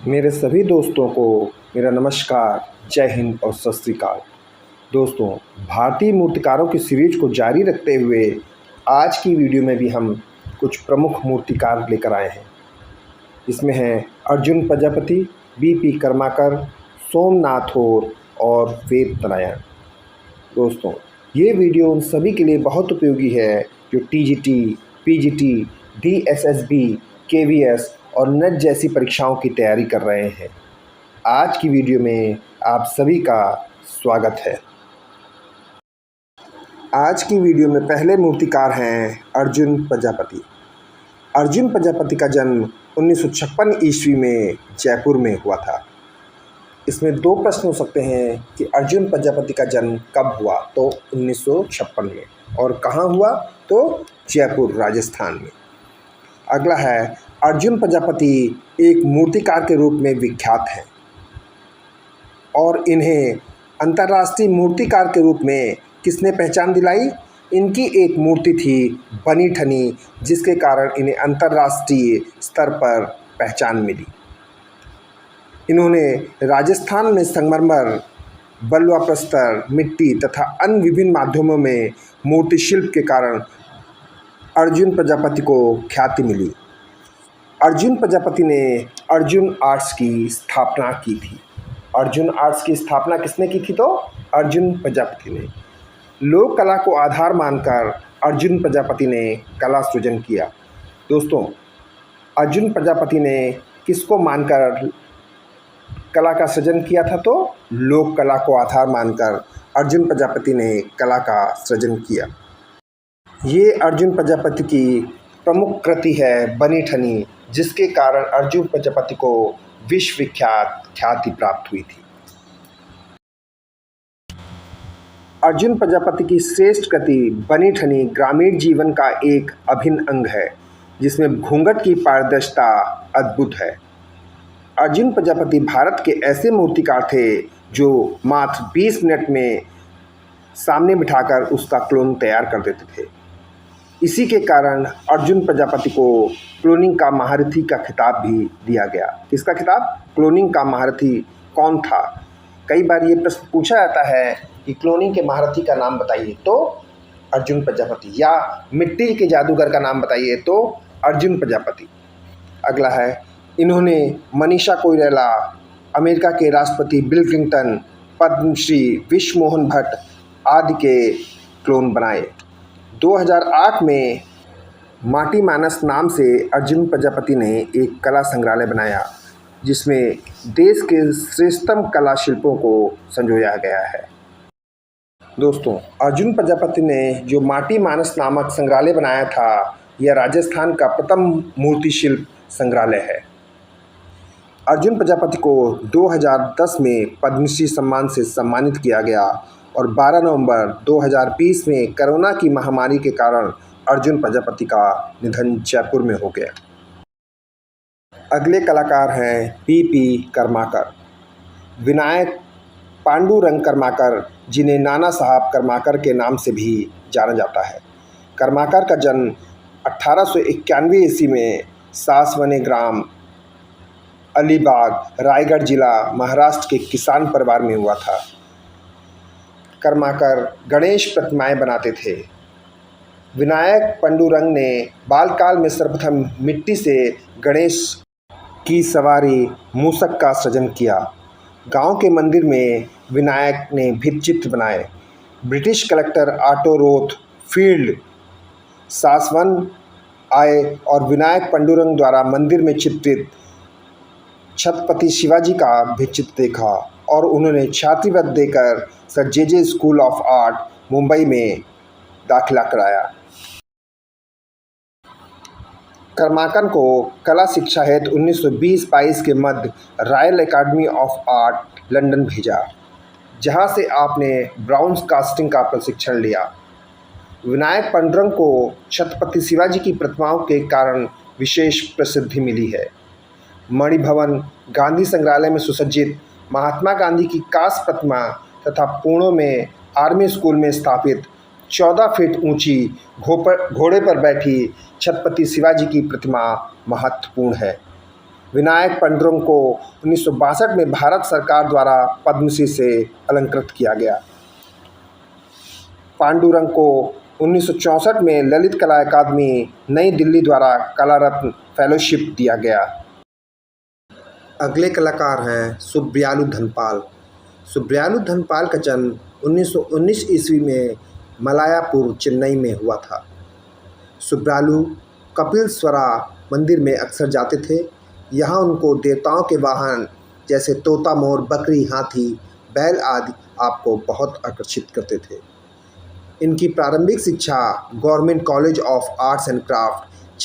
मेरे सभी दोस्तों को मेरा नमस्कार, जय हिंद और सत श्री अकाल। दोस्तों, भारतीय मूर्तिकारों की सीरीज को जारी रखते हुए आज की वीडियो में भी हम कुछ प्रमुख मूर्तिकार लेकर आए हैं। इसमें हैं अर्जुन प्रजापति, बीपी कर्माकर, सोमनाथ और वेद नारायण। दोस्तों, ये वीडियो उन सभी के लिए बहुत उपयोगी है जो टीजीटी, पीजीटी, डीएसएसबी, केवीएस और नेट जैसी परीक्षाओं की तैयारी कर रहे हैं। आज की वीडियो में आप सभी का स्वागत है। आज की वीडियो में पहले मूर्तिकार हैं अर्जुन प्रजापति। अर्जुन प्रजापति का जन्म 1956 ईस्वी में जयपुर में हुआ था। इसमें दो प्रश्न हो सकते हैं कि अर्जुन प्रजापति का जन्म कब हुआ, तो 1956 में, और कहाँ हुआ, तो जयपुर राजस्थान में। अगला है, अर्जुन प्रजापति एक मूर्तिकार के रूप में विख्यात हैं और इन्हें अंतर्राष्ट्रीय मूर्तिकार के रूप में किसने पहचान दिलाई? इनकी एक मूर्ति थी बनी ठनी, जिसके कारण इन्हें अंतर्राष्ट्रीय स्तर पर पहचान मिली। इन्होंने राजस्थान में संगमरमर, बलुआ प्रस्तर, मिट्टी तथा अन्य विभिन्न माध्यमों में मूर्ति शिल्प के कारण अर्जुन प्रजापति को ख्याति मिली। अर्जुन प्रजापति ने अर्जुन आर्ट्स की स्थापना की थी। अर्जुन आर्ट्स की स्थापना किसने की थी? तो अर्जुन प्रजापति ने। लोक कला को आधार मानकर अर्जुन प्रजापति ने कला सृजन किया। दोस्तों, अर्जुन प्रजापति ने किसको मानकर कला का सृजन किया था? तो लोक कला को आधार मानकर अर्जुन प्रजापति ने कला का सृजन किया। ये अर्जुन प्रजापति की प्रमुख कृति है बनी ठनी, जिसके कारण अर्जुन प्रजापति को विश्वविख्यात ख्याति प्राप्त हुई थी। अर्जुन प्रजापति की श्रेष्ठ कृति बनी ठनी ग्रामीण जीवन का एक अभिन्न अंग है, जिसमें घूंघट की पारदर्शिता अद्भुत है। अर्जुन प्रजापति भारत के ऐसे मूर्तिकार थे जो मात्र 20 मिनट में सामने बिठाकर उसका क्लोन तैयार कर देते थे। इसी के कारण अर्जुन प्रजापति को क्लोनिंग का महारथी का खिताब भी दिया गया। किसका खिताब? क्लोनिंग का महारथी कौन था? कई बार ये प्रश्न पूछा जाता है कि क्लोनिंग के महारथी का नाम बताइए, तो अर्जुन प्रजापति, या मिट्टी के जादूगर का नाम बताइए, तो अर्जुन प्रजापति। अगला है, इन्होंने मनीषा कोइराला, अमेरिका के राष्ट्रपति बिल क्लिंटन, पद्मश्री विश्व मोहन भट्ट आदि के क्लोन बनाए। 2008 में माटी मानस नाम से अर्जुन प्रजापति ने एक कला संग्रहालय बनाया, जिसमें देश के श्रेष्ठतम कला शिल्पों को संजोया गया है। दोस्तों, अर्जुन प्रजापति ने जो माटी मानस नामक संग्रहालय बनाया था, यह राजस्थान का प्रथम मूर्ति शिल्प संग्रहालय है। अर्जुन प्रजापति को 2010 में पद्मश्री सम्मान से सम्मानित किया गया और 12 नवंबर 2020 में कोरोना की महामारी के कारण अर्जुन प्रजापति का निधन जयपुर में हो गया। अगले कलाकार हैं बीपी कर्माकर। विनायक पांडुरंग कर्माकर, जिन्हें नाना साहब कर्माकर के नाम से भी जाना जाता है। कर्माकर का जन्म 1891 ईस्वी में सासवने ग्राम, अलीबाग, रायगढ़ जिला, महाराष्ट्र के किसान परिवार में हुआ था। कर्माकर गणेश प्रतिमाएं बनाते थे। विनायक पांडुरंग ने बालकाल में सर्वप्रथम मिट्टी से गणेश की सवारी मूषक का सृजन किया। गांव के मंदिर में विनायक ने भित्तिचित्र बनाए। British collector Otto Rothfeld सासवन आए और विनायक पांडुरंग द्वारा मंदिर में चित्रित छत्रपति शिवाजी का भित्तिचित्र देखा और उन्होंने छात्रवृत्ति देकर sir J school of art Mumbai में दाखिला कराया। कर्माकर को कला शिक्षा हेतु 1920-22 के मध्य royal academy of art London भेजा, जहां से आपने ब्राउन्स कास्टिंग का प्रशिक्षण लिया। विनायक पांडुरंग को छत्रपति शिवाजी की प्रतिमाओं के कारण विशेष प्रसिद्धि मिली है। मणिभवन, गांधी संग्रहालय में सुसज्जित महात्मा गांधी की कांस्य प्रतिमा तथा पुणे में आर्मी स्कूल में स्थापित 14 फीट ऊंची घोड़े पर बैठी छत्रपति शिवाजी की प्रतिमा महत्वपूर्ण है। विनायक पांडुरंग को 1962 में भारत सरकार द्वारा पद्मश्री से अलंकृत किया गया। पांडुरंग को 1964 में ललित कला अकादमी नई दिल्ली द्वारा कला रत्न फेलोशिप दिया गया। अगले कलाकार हैं सुब्रयालु धनपाल। सुब्रयालु धनपाल का जन्म 1919 ईस्वी में मलायापुर, चेन्नई में हुआ था। सुब्रयालु कपिलस्वरा मंदिर में अक्सर जाते थे। यहाँ उनको देवताओं के वाहन जैसे तोता, मोर, बकरी, हाथी, बैल आदि आपको बहुत आकर्षित करते थे। इनकी प्रारंभिक शिक्षा government college of arts and craft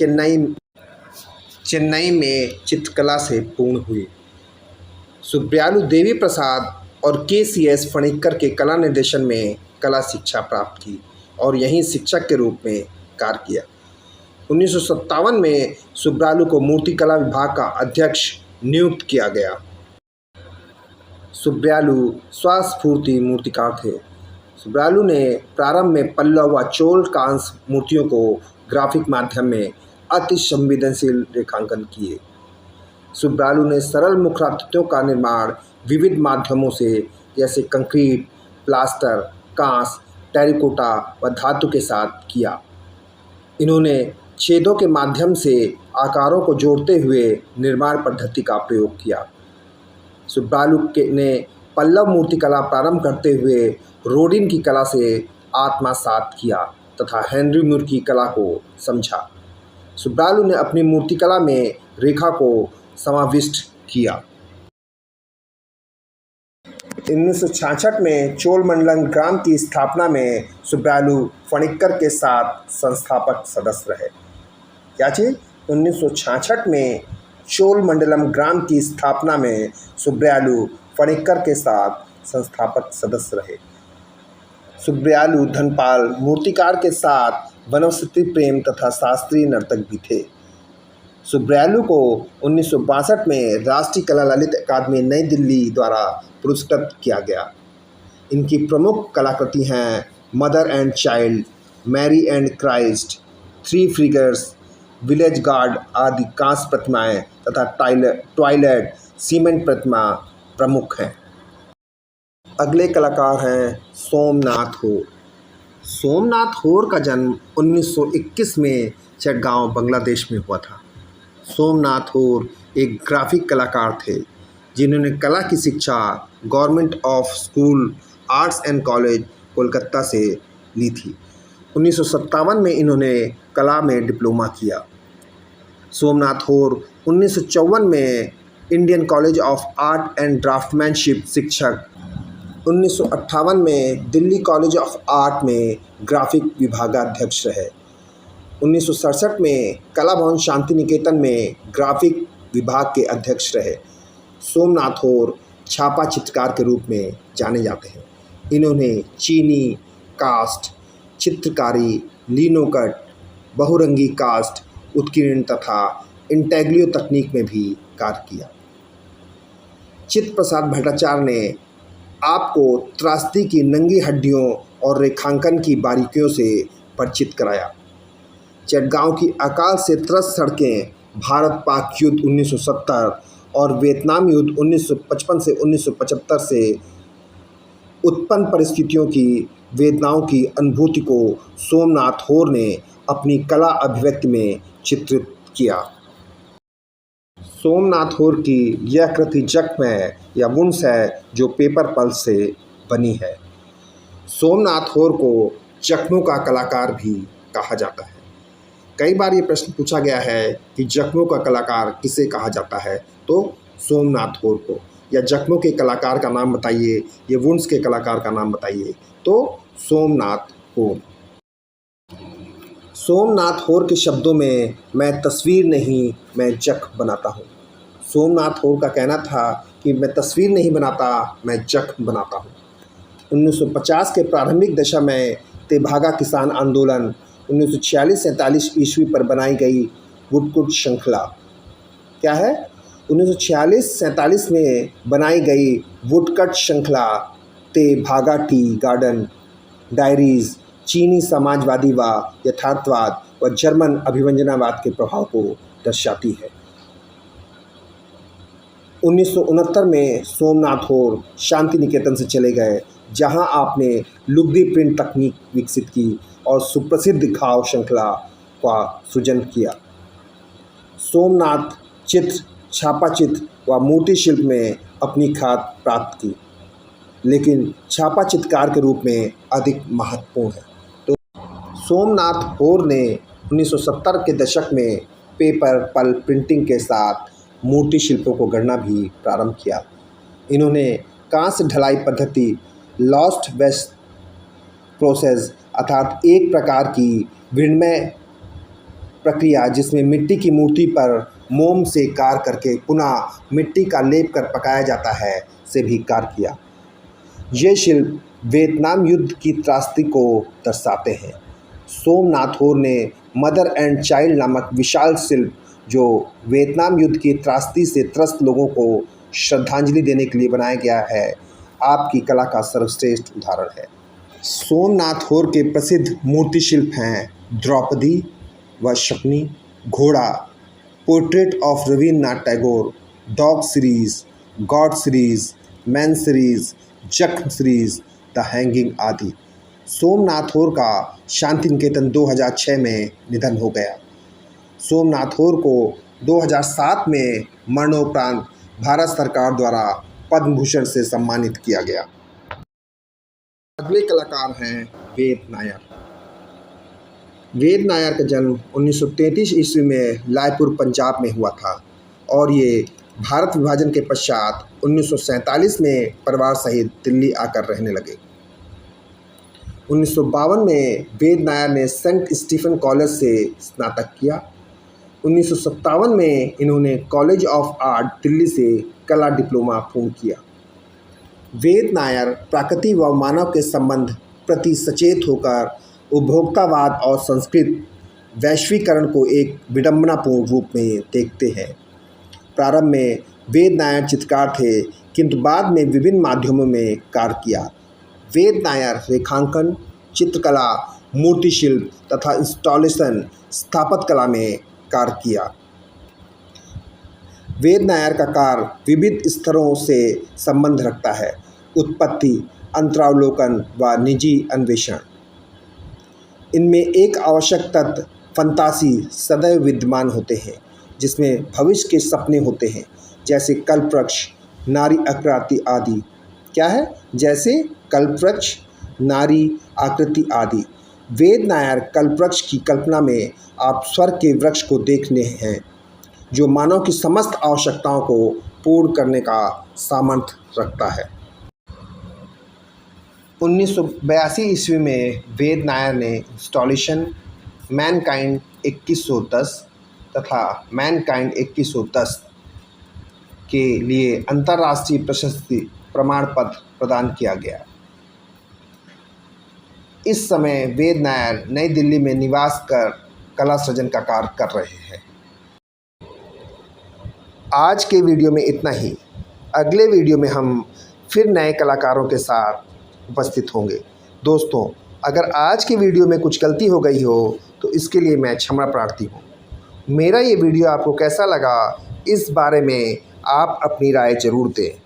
Chennai में चित्रकला से पूर्ण हुई। सुब्रयालु देवी प्रसाद और KCS फणिक्कर के कला निर्देशन में कला शिक्षा प्राप्त की और यहीं शिक्षक के रूप में कार्य किया। 1957 में सुब्रयालु को मूर्तिकला विभाग का अध्यक्ष नियुक्त किया गया। सुब्रयालु स्वस्फूर्ति मूर्तिकार थे। सुब्रयालु ने प्रारंभ में पल्लव व चोल कांस्य मूर्तियों को ग्राफिक माध्यम में अति संवेदनशील रेखांकन किए। सुब्रयालु ने सरल मुखाकृतियों का निर्माण विविध माध्यमों से जैसे कंक्रीट, प्लास्टर, कांस्य, टेराकोटा व धातु के साथ किया। इन्होंने छेदों के माध्यम से आकारों को जोड़ते हुए निर्माण पद्धति का प्रयोग किया। सुब्रयालु ने पल्लव मूर्तिकला प्रारंभ करते हुए रोडिन की कला से आत्मसात किया तथा हेनरी मूर की कला को समझा। सुब्रयालु ने अपनी मूर्तिकला में रेखा को समाविष्ट किया। 1966 में चोलमंडलम ग्राम की स्थापना में सुब्रयालु फणिक्कर के साथ संस्थापक सदस्य रहे। क्या चीज़? 1966 में चोलमंडलम ग्राम की स्थापना में सुब्रयालु फणिक्कर के साथ संस्थापक सदस्य रहे। सुब्रयालु धनपाल मूर्तिकार के साथ वनस्पति प्रेम तथा शास्त्रीय नर्तक भी थे। सुब्रयालु को 1962 में राष्ट्रीय कला ललित अकादमी नई दिल्ली द्वारा पुरस्कृत किया गया। इनकी प्रमुख कलाकृति हैं mother and child, Mary and Christ, three figures, village guard आदि कांस्य प्रतिमाएं तथा टॉयलेट सीमेंट प्रतिमा प्रमुख हैं। अगले कलाकार हैं सोमनाथ होर। सोमनाथ होर का जन्म 1921 में चटगांव, बांग्लादेश में हुआ था। सोमनाथ होर एक ग्राफिक कलाकार थे जिन्होंने कला की शिक्षा government of school arts and college Kolkata से ली थी। 1957 में इन्होंने कला में डिप्लोमा किया। सोमनाथ होर 1954 में Indian college of art and draughtsmanship शिक्षक, 1958 में दिल्ली कॉलेज ऑफ आर्ट में ग्राफिक विभागाध्यक्ष रहे। 1967 में कला भवन शांति निकेतन में ग्राफिक विभाग के अध्यक्ष रहे। सोमनाथ होर छापा चित्रकार के रूप में जाने जाते हैं। इन्होंने चीनी कास्ट, चित्रकारी, लिनोकट, बहुरंगी कास्ट, उत्कीर्ण तथा इंटेग्लियो तकनीक में भी कार्य किया। चित्र प्रसाद भट्टाचार्य ने आपको त्रासदी की नंगी हड्डियों और रेखांकन की बारीकियों से परिचित कराया। चटगांव की अकाल से त्रस्त सड़कें भारत पाक युद्ध 1970 और वियतनाम युद्ध 1955 से 1975 से उत्पन्न परिस्थितियों की वेदनाओं की अनुभूति को सोमनाथ होर ने अपनी कला अभिव्यक्ति में चित्रित किया। सोमनाथ होर की यह कृति जख्म है या वुंड्स है जो पेपर पल्स से बनी है। सोमनाथ होर को जख्मों का कलाकार भी कहा जाता है। कई बार ये प्रश्न पूछा गया है कि जख्मों का कलाकार किसे कहा जाता है, तो सोमनाथ होर को। या जख्मों के कलाकार का नाम बताइए, ये वुंड्स के कलाकार का नाम बताइए, तो सोमनाथ होर। सोमनाथ होर के शब्दों में मैं तस्वीर नहीं, मैं जख्म बनाता हूँ। सोमनाथ होर का कहना था कि मैं तस्वीर नहीं बनाता, मैं जख्म बनाता हूँ। 1950 के प्रारंभिक दशा में तेभागा किसान आंदोलन, 1946-47 ईस्वी पर बनाई गई वुडकुट श्रृंखला। क्या है? 1946-47 में बनाई गई वुडकट श्रृंखला तेभागा टी गार्डन, डायरीज, चीनी समाजवादी व यथार्थवाद व जर्मन अभिव्यंजनावाद के प्रभाव को दर्शाती है। 1969 में सोमनाथ होर शांति निकेतन से चले गए, जहां आपने लुगदी प्रिंट तकनीक विकसित की और सुप्रसिद्ध घाव श्रृंखला का सृजन किया। सोमनाथ चित्र, छापाचित्र व मूर्ति शिल्प में अपनी ख्याति प्राप्त की, लेकिन छापा चित्रकार के रूप में अधिक महत्वपूर्ण है। तो सोमनाथ होर ने 1970 के दशक में पेपर पल प्रिंटिंग के साथ मूर्ति शिल्पों को गढ़ना भी प्रारंभ किया। इन्होंने कांस्य ढलाई पद्धति, लॉस्ट वेस्ट प्रोसेस अर्थात एक प्रकार की विनिमय प्रक्रिया जिसमें मिट्टी की मूर्ति पर मोम से कार्य करके पुनः मिट्टी का लेप कर पकाया जाता है, से भी कार्य किया। ये शिल्प वियतनाम युद्ध की त्रासदी को दर्शाते हैं। सोमनाथ होर ने मदर एंड चाइल्ड नामक विशाल शिल्प, जो वियतनाम युद्ध की त्रासदी से त्रस्त लोगों को श्रद्धांजलि देने के लिए बनाया गया है, आपकी कला का सर्वश्रेष्ठ उदाहरण है। सोमनाथ होर के प्रसिद्ध मूर्ति शिल्प हैं द्रौपदी व शकुनी, घोड़ा, portrait of Rabindranath Tagore, dog series, God series, man series, जख्म सीरीज, द हैंगिंग आदि। सोमनाथ होर का शांति निकेतन 2006 में निधन हो गया। सोमनाथ होर को 2007 में मरणोपरांत भारत सरकार द्वारा पद्म भूषण से सम्मानित किया गया। अगले कलाकार हैं वेद नायर। वेद नायर का जन्म 1933 ईस्वी में लायपुर, पंजाब में हुआ था और ये भारत विभाजन के पश्चात 1947 में परिवार सहित दिल्ली आकर रहने लगे। 1952 में वेद नायर ने सेंट स्टीफन कॉलेज से स्नातक किया। 1957 में इन्होंने कॉलेज ऑफ आर्ट दिल्ली से कला डिप्लोमा पूर्ण किया। वेद नायर प्रकृति व मानव के संबंध प्रति सचेत होकर उपभोक्तावाद और संस्कृत वैश्वीकरण को एक विडंबनापूर्ण रूप में देखते हैं। प्रारंभ में वेद नायर चित्रकार थे, किंतु बाद में विभिन्न माध्यमों में कार्य किया। वेद नायर रेखांकन, चित्रकला, मूर्ति शिल्प तथा इंस्टॉलेशन स्थापत्य कला में कार्य किया। वेद नायर का कार्य विविध स्तरों से संबंध रखता है: उत्पत्ति, अंतरावलोकन व निजी अन्वेषण। इनमें एक आवश्यक तत्व फंतासी सदैव विद्यमान होते हैं, जिसमें भविष्य के सपने होते हैं, जैसे कल्पवृक्ष, नारी आकृति आदि। क्या है? जैसे कल्पवृक्ष, नारी आकृति आदि। वेद नायर कल्पवृक्ष की कल्पना में आप स्वर्ग के वृक्ष को देखने हैं, जो मानव की समस्त आवश्यकताओं को पूर्ण करने का सामर्थ्य रखता है। 1982 ईस्वी में वेद नायर ने इंस्टॉलेशन मैनकाइंड 2110 तथा मैनकाइंड 2110 के लिए अंतर्राष्ट्रीय प्रशस्ति प्रमाण पत्र प्रदान किया गया। इस समय वेद नायर नई दिल्ली में निवास कर कला सृजन का कार्य कर रहे हैं। आज के वीडियो में इतना ही। अगले वीडियो में हम फिर नए कलाकारों के साथ उपस्थित होंगे। दोस्तों, अगर आज की वीडियो में कुछ गलती हो गई हो तो इसके लिए मैं क्षमा प्रार्थी हूँ। मेरा ये वीडियो आपको कैसा लगा, इस बारे में आप अपनी राय ज़रूर दें।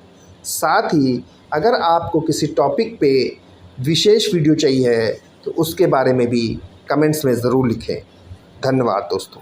साथ ही अगर आपको किसी टॉपिक पे विशेष वीडियो चाहिए है तो उसके बारे में भी कमेंट्स में ज़रूर लिखें। धन्यवाद दोस्तों।